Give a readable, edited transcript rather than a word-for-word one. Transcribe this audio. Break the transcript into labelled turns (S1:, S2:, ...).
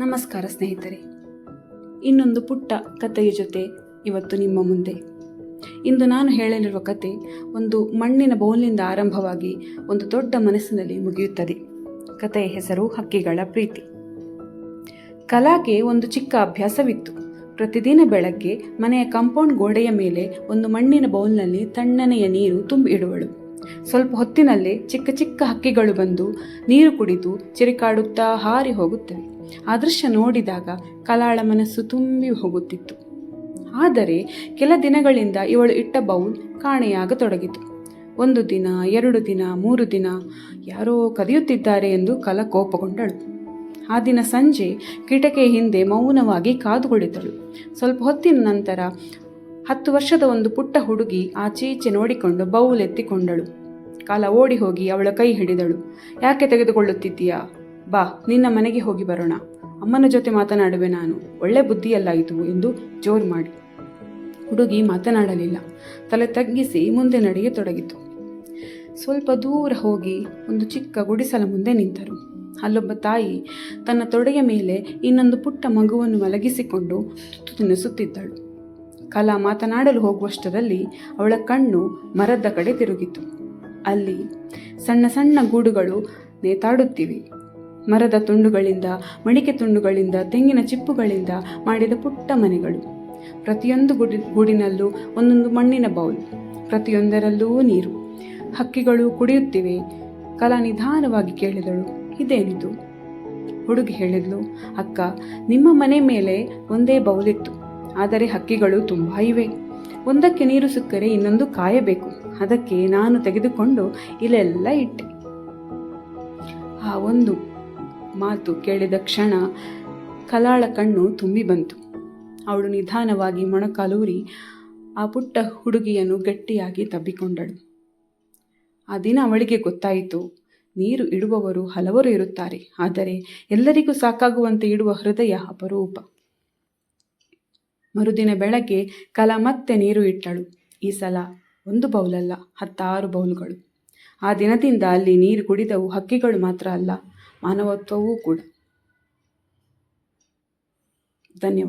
S1: ನಮಸ್ಕಾರ ಸ್ನೇಹಿತರೆ, ಇನ್ನೊಂದು ಪುಟ್ಟ ಕಥೆಯ ಜೊತೆ ಇವತ್ತು ನಿಮ್ಮ ಮುಂದೆ. ಇಂದು ನಾನು ಹೇಳಲಿರುವ ಕತೆ ಒಂದು ಮಣ್ಣಿನ ಬೌಲ್ನಿಂದ ಆರಂಭವಾಗಿ ಒಂದು ದೊಡ್ಡ ಮನಸ್ಸಿನಲ್ಲಿ ಮುಗಿಯುತ್ತದೆ. ಕಥೆಯ ಹೆಸರು ಹಕ್ಕಿಗಳ ಪ್ರೀತಿ. ಕಲಾಗೆ ಒಂದು ಚಿಕ್ಕ ಅಭ್ಯಾಸವಿತ್ತು. ಪ್ರತಿದಿನ ಬೆಳಗ್ಗೆ ಮನೆಯ ಕಾಂಪೌಂಡ್ ಗೋಡೆಯ ಮೇಲೆ ಒಂದು ಮಣ್ಣಿನ ಬೌಲ್ನಲ್ಲಿ ತಣ್ಣನೆಯ ನೀರು ತುಂಬಿ ಇಡುವಳು. ಸ್ವಲ್ಪ ಹೊತ್ತಿನಲ್ಲೇ ಚಿಕ್ಕ ಚಿಕ್ಕ ಹಕ್ಕಿಗಳು ಬಂದು ನೀರು ಕುಡಿದು ಚಿರಿಕಾಡುತ್ತಾ ಹಾರಿ ಹೋಗುತ್ತವೆ. ಆ ದೃಶ್ಯ ನೋಡಿದಾಗ ಕಲಾಳ ಮನಸ್ಸು ತುಂಬಿ ಹೋಗುತ್ತಿತ್ತು. ಆದರೆ ಕೆಲ ದಿನಗಳಿಂದ ಇವಳು ಇಟ್ಟ ಬೌಲ್ ಕಾಣೆಯಾಗತೊಡಗಿತು. 1 ದಿನ, 2 ದಿನ, 3 ದಿನ ಯಾರೋ ಕದಿಯುತ್ತಿದ್ದಾರೆ ಎಂದು ಕಲಾ ಕೋಪಗೊಂಡಳು. ಆ ದಿನ ಸಂಜೆ ಕಿಟಕಿಯ ಹಿಂದೆ ಮೌನವಾಗಿ ಕಾದು ಕುಳಿತಳು. ಸ್ವಲ್ಪ ಹೊತ್ತಿನ ನಂತರ 10 ವರ್ಷದ ಒಂದು ಪುಟ್ಟ ಹುಡುಗಿ ಆಚೀಚೆ ನೋಡಿಕೊಂಡು ಬೌಲ್ ಎತ್ತಿಕೊಂಡಳು. ಕಾಲ ಓಡಿ ಹೋಗಿ ಅವಳ ಕೈ ಹಿಡಿದಳು. ಯಾಕೆ ತೆಗೆದುಕೊಳ್ಳುತ್ತಿದ್ದೀಯಾ? ಬಾ, ನಿನ್ನ ಮನೆಗೆ ಹೋಗಿ ಬರೋಣ. ಅಮ್ಮನ ಜೊತೆ ಮಾತನಾಡುವೆ ನಾನು. ಒಳ್ಳೆ ಬುದ್ಧಿಯಲ್ಲ ಇದು ಎಂದು ಜೋರು ಮಾಡಿ. ಹುಡುಗಿ ಮಾತನಾಡಲಿಲ್ಲ. ತಲೆ ತಗ್ಗಿಸಿ ಮುಂದೆ ನಡೆಯತೊಡಗಿತು. ಸ್ವಲ್ಪ ದೂರ ಹೋಗಿ ಒಂದು ಚಿಕ್ಕ ಗುಡಿಸಲ ಮುಂದೆ ನಿಂತರು. ಅಲ್ಲೊಬ್ಬ ತಾಯಿ ತನ್ನ ತೊಡೆಯ ಮೇಲೆ ಇನ್ನೊಂದು ಪುಟ್ಟ ಮಗುವನ್ನು ಮಲಗಿಸಿಕೊಂಡು ತುತ್ತು ತಿನ್ನಿಸುತ್ತಿದ್ದಳು. ಕಲಾ ಮಾತನಾಡಲು ಹೋಗುವಷ್ಟರಲ್ಲಿ ಅವಳ ಕಣ್ಣು ಮರದ ಕಡೆ ತಿರುಗಿತು. ಅಲ್ಲಿ ಸಣ್ಣ ಸಣ್ಣ ಗೂಡುಗಳು ನೇತಾಡುತ್ತಿವೆ. ಮರದ ತುಂಡುಗಳಿಂದ, ಮಡಿಕೆ ತುಂಡುಗಳಿಂದ, ತೆಂಗಿನ ಚಿಪ್ಪುಗಳಿಂದ ಮಾಡಿದ ಪುಟ್ಟ ಮನೆಗಳು. ಪ್ರತಿಯೊಂದು ಗೂಡಿನಲ್ಲೂ ಒಂದೊಂದು ಮಣ್ಣಿನ ಬೌಲ್, ಪ್ರತಿಯೊಂದರಲ್ಲೂ ನೀರು. ಹಕ್ಕಿಗಳು ಕುಡಿಯುತ್ತಿವೆ. ಕಲಾ ನಿಧಾನವಾಗಿ ಕೇಳಿದಳು, ಇದೇನಿದು? ಹುಡುಗಿ ಹೇಳಿದ್ಲು, ಅಕ್ಕ, ನಿಮ್ಮ ಮನೆ ಮೇಲೆ ಒಂದೇ ಬೌಲಿತ್ತು, ಆದರೆ ಹಕ್ಕಿಗಳು ತುಂಬ ಇವೆ. ಒಂದಕ್ಕೆ ನೀರು ಸಿಕ್ಕರೆ ಇನ್ನೊಂದು ಕಾಯಬೇಕು. ಅದಕ್ಕೆ ನಾನು ತೆಗೆದುಕೊಂಡು ಇಲ್ಲೆಲ್ಲ ಇಟ್ಟೆ. ಆ ಒಂದು ಮಾತು ಕೇಳಿದ ಕ್ಷಣ ಕಲಾಳ ಕಣ್ಣು ತುಂಬಿ ಬಂತು. ಅವಳು ನಿಧಾನವಾಗಿ ಮೊಣಕಾಲೂರಿ ಆ ಪುಟ್ಟ ಹುಡುಗಿಯನ್ನು ಗಟ್ಟಿಯಾಗಿ ತಬ್ಬಿಕೊಂಡಳು. ಆ ದಿನ ಅವಳಿಗೆ ಗೊತ್ತಾಯಿತು, ನೀರು ಇಡುವವರು ಹಲವರು ಇರುತ್ತಾರೆ, ಆದರೆ ಎಲ್ಲರಿಗೂ ಸಾಕಾಗುವಂತೆ ಇಡುವ ಹೃದಯ ಅಪರೂಪ. ಮರುದಿನ ಬೆಳಗ್ಗೆ ಕಲಾ ಮತ್ತೆ ನೀರು ಇಟ್ಟಳು. ಈ ಸಲ 1 ಬೌಲಲ್ಲ, 10 ಬೌಲ್ಗಳು. ಆ ದಿನದಿಂದ ಅಲ್ಲಿ ನೀರು ಕುಡಿದವು ಹಕ್ಕಿಗಳು ಮಾತ್ರ ಅಲ್ಲ, ಮಾನವತ್ವವೂ ಕೂಡ. ಧನ್ಯವಾದ.